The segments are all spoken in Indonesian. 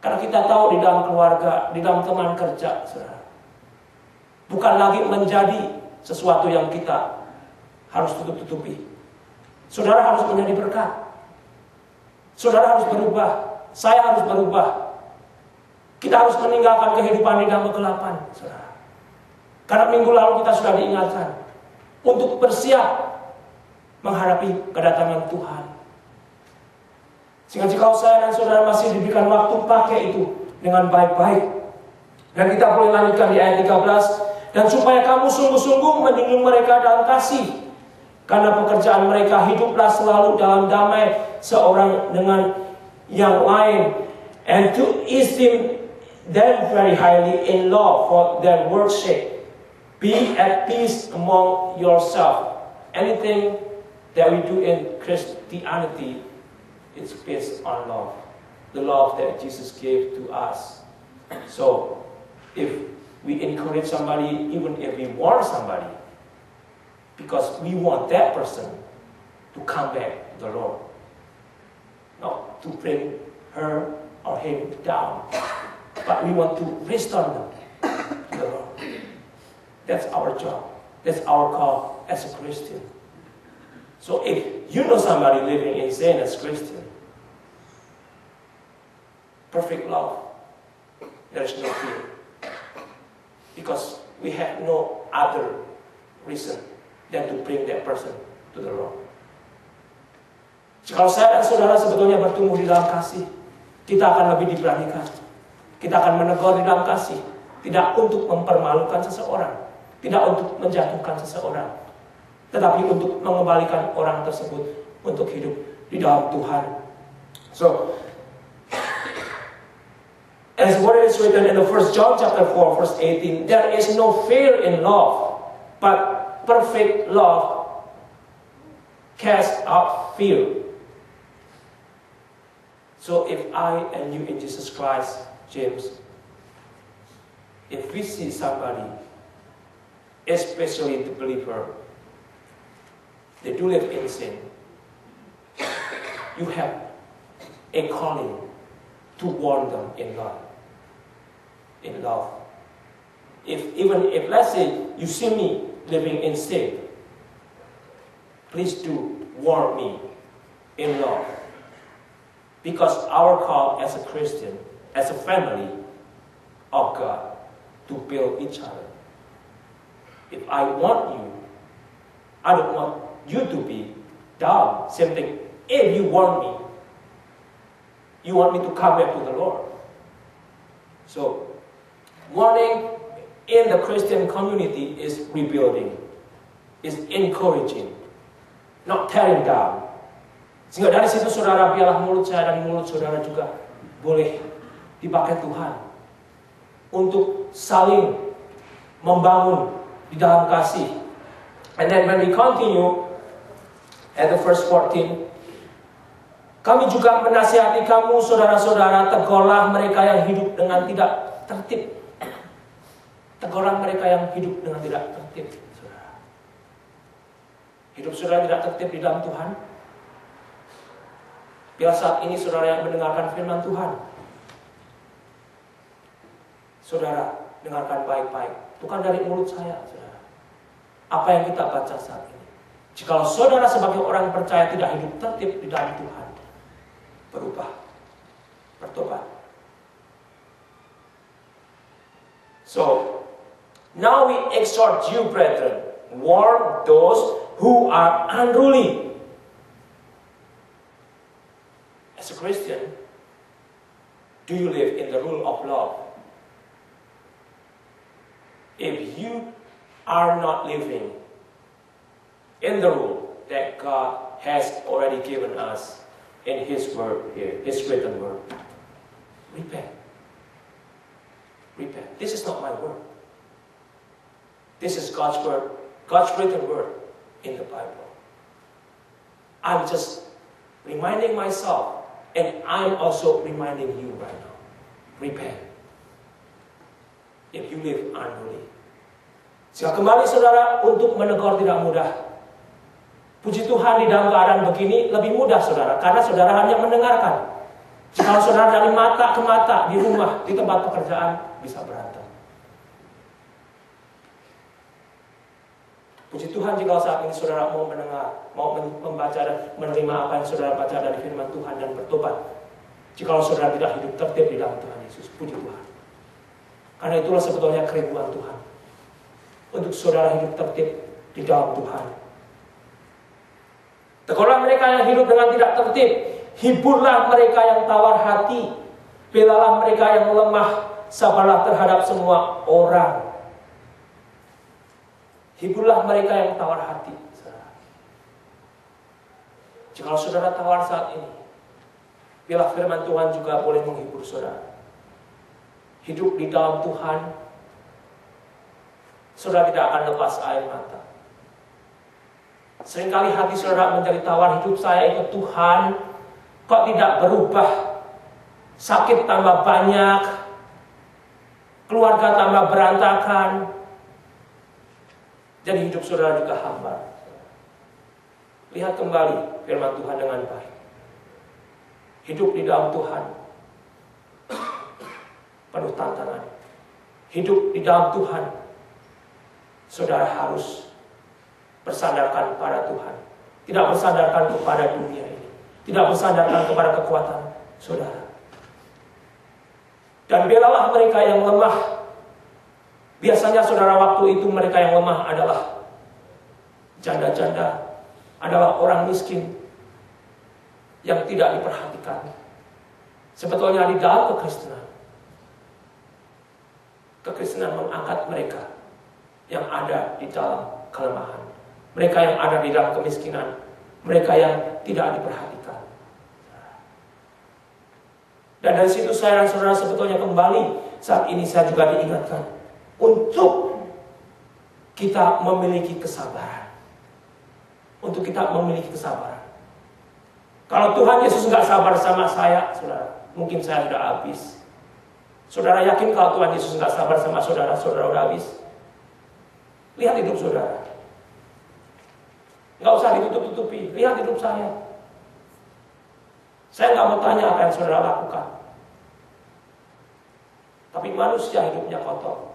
Karena kita tahu di dalam keluarga, di dalam teman kerja, saudara, bukan lagi menjadi sesuatu yang kita harus tutup-tutupi. Saudara harus menjadi berkat. Saudara harus berubah. Saya harus berubah. Kita harus meninggalkan kehidupan di dalam kegelapan, saudara. Karena minggu lalu kita sudah diingatkan untuk bersiap menghadapi kedatangan Tuhan. Sehingga jika saya dan saudara masih diberikan waktu, pakai itu dengan baik-baik. Dan kita boleh lanjutkan di ayat 13. Dan supaya kamu sungguh-sungguh menjunjung mereka dalam kasih, karena pekerjaan mereka hiduplah selalu dalam damai seorang dengan yang lain, and to esteem them very highly in love for their work's sake. Be at peace among yourself. Anything that we do in Christianity, it's based on love. The love that Jesus gave to us. So, if we encourage somebody, even if we warn somebody, because we want that person to come back to the Lord, not to bring her or him down, but we want to restore them to the Lord. That's our job. That's our call as a Christian. So if you know somebody living in sin as Christian, perfect love, there is no fear. Because we have no other reason than to bring that person to the Lord. Kalau saya dan saudara sebetulnya bertumbuh di dalam kasih, kita akan lebih diberanikan. Kita akan menegur di dalam kasih. Tidak untuk mempermalukan seseorang, tidak untuk menjatuhkan seseorang, tetapi untuk mengembalikan orang tersebut untuk hidup di dalam Tuhan. So, as what is written in the 1 John chapter 4 verse 18, there is no fear in love, but perfect love casts out fear. So if I and you in Jesus Christ, James, if we see somebody, especially the believer, they do live in sin, you have a calling to warn them in love. In love. Even if let's say you see me living in sin, please do warn me in love. Because our call as a Christian, as a family of God, to build each other. If I want you, I don't want you to be down. Same thing. If you want me, you want me to come back to the Lord. So, warning in the Christian community is rebuilding, is encouraging, not tearing down. Sehingga dari situ saudara, biarlah mulut saya dan mulut saudara juga boleh dipakai Tuhan untuk saling membangun di dalam kasih. And then when we continue at the verse 14, kami juga menasihati kamu saudara-saudara, tegurlah mereka yang hidup dengan tidak tertib. Tegurlah mereka yang hidup dengan tidak tertib, saudara. Hidup saudara tidak tertib di dalam Tuhan. Bila saat ini saudara yang mendengarkan firman Tuhan, saudara dengarkan baik-baik, bukan dari mulut saya, saudara. Apa yang kita baca saat ini. Jikalau saudara sebagai orang percaya tidak hidup tertib di dalam Tuhan, berubah, bertobat. So, now we exhort you, brethren, warn those who are unruly. As a Christian, do you live in the rule of love? If you are not living in the rule that God has already given us in His word here, His written word, repent. Repent. This is not my word. This is God's word, God's written word in the Bible. I'm just reminding myself, and I'm also reminding you right now. Repent. If you live unruly. Sehingga kembali saudara, untuk menegur tidak mudah. Puji Tuhan, di dalam keadaan begini lebih mudah saudara, karena saudara hanya mendengarkan. Jika saudara dari mata ke mata, di rumah, di tempat pekerjaan, bisa berantem. Puji Tuhan jika saat ini saudara mau mendengar, mau membaca dan menerima apa yang saudara baca dari firman Tuhan dan bertobat. Jika saudara tidak hidup tertib di dalam Tuhan Yesus, puji Tuhan. Karena itulah sebetulnya kerinduan Tuhan. Untuk saudara hidup tertib di dalam Tuhan. Tegurlah mereka yang hidup dengan tidak tertib. Hiburlah mereka yang tawar hati. Belalah mereka yang lemah. Sabarlah terhadap semua orang. Hiburlah mereka yang tawar hati. Jika saudara tawar saat ini, biarlah firman Tuhan juga boleh menghibur saudara. Hidup di dalam Tuhan, saudara tidak akan lepas air mata. Seringkali hati saudara menjadi tawar, hidup saya ikut Tuhan, kok tidak berubah? Sakit tambah banyak, keluarga tambah berantakan. Jadi hidup saudara juga hambar. Lihat kembali firman Tuhan dengan baik. Hidup di dalam Tuhan penuh tantangan. Hidup di dalam Tuhan, saudara harus bersandarkan pada Tuhan. Tidak bersandarkan kepada dunia ini. Tidak bersandarkan kepada kekuatan saudara. Dan belalah mereka yang lemah. Biasanya saudara waktu itu mereka yang lemah adalah janda-janda, adalah orang miskin yang tidak diperhatikan. Sebetulnya di dalam kekristenan, kekristenan mengangkat mereka yang ada di dalam kelemahan, mereka yang ada di dalam kemiskinan, mereka yang tidak diperhatikan. Dan dari situ saya dan saudara sebetulnya kembali saat ini saya juga diingatkan untuk kita memiliki kesabaran. Untuk kita memiliki kesabaran. Kalau Tuhan Yesus nggak sabar sama saya, saudara, mungkin saya sudah habis. Saudara yakin kalau Tuhan Yesus nggak sabar sama saudara, saudara udah habis? Lihat hidup saudara. Nggak usah ditutup-tutupi. Lihat hidup saya. Saya nggak mau tanya apa yang saudara lakukan. Tapi manusia hidupnya kotor.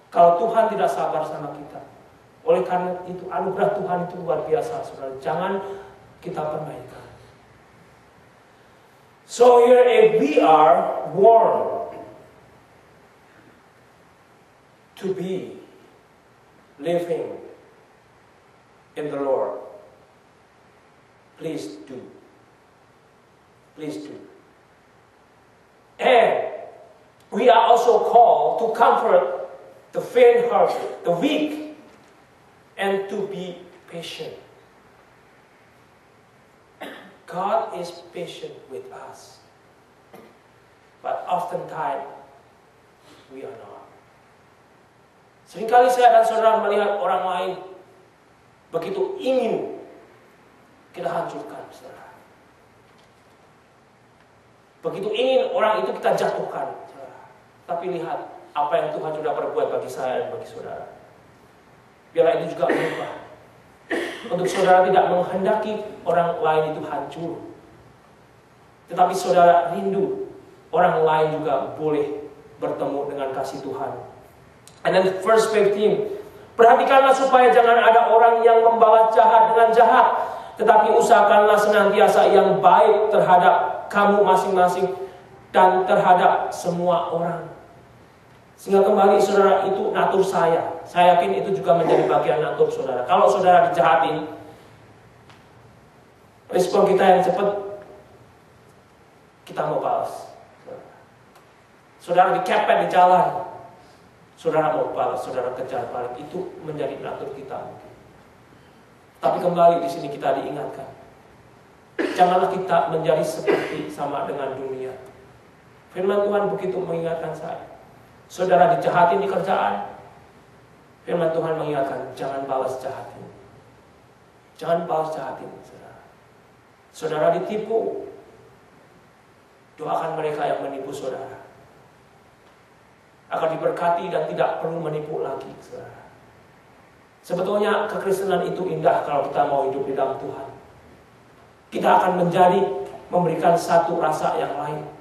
Kalau Tuhan tidak sabar sama kita, oleh karena itu anugerah Tuhan itu luar biasa, saudara. Jangan kita permainkan. So here if we are warned to be living in the Lord, please do. Please do. And we are also called to comfort the faint-hearted, the weak, and to be patient. God is patient with us, but oftentimes we are not. Seringkali saya dan saudara melihat orang lain begitu ingin kita hancurkan, saudara. Begitu ingin orang itu kita jatuhkan, saudara. Tapi lihat apa yang Tuhan sudah perbuat bagi saya dan bagi saudara. Biarlah itu juga berubah. Untuk saudara tidak menghendaki orang lain itu hancur, tetapi saudara rindu orang lain juga boleh bertemu dengan kasih Tuhan. And then verse 15, perhatikanlah supaya jangan ada orang yang membalas jahat dengan jahat, tetapi usahakanlah senantiasa yang baik terhadap kamu masing-masing dan terhadap semua orang. Sehingga kembali saudara, itu natur saya. Saya yakin itu juga menjadi bagian natur saudara. Kalau saudara dijahatin, respon kita yang cepat, kita mau balas. Saudara dikepet di jalan, saudara mau balas, saudara kejar balik. Itu menjadi natur kita. Tapi kembali di sini kita diingatkan, janganlah kita menjadi seperti sama dengan dunia. Firman Tuhan begitu mengingatkan saya. Saudara dijahatin di kerjaan, firman Tuhan mengingatkan, jangan balas jahatin. Jangan balas jahatin, saudara. Saudara ditipu, doakan mereka yang menipu saudara, akan diberkati dan tidak perlu menipu lagi, saudara. Sebetulnya kekristenan itu indah kalau kita mau hidup di dalam Tuhan. Kita akan menjadi memberikan satu rasa yang lain.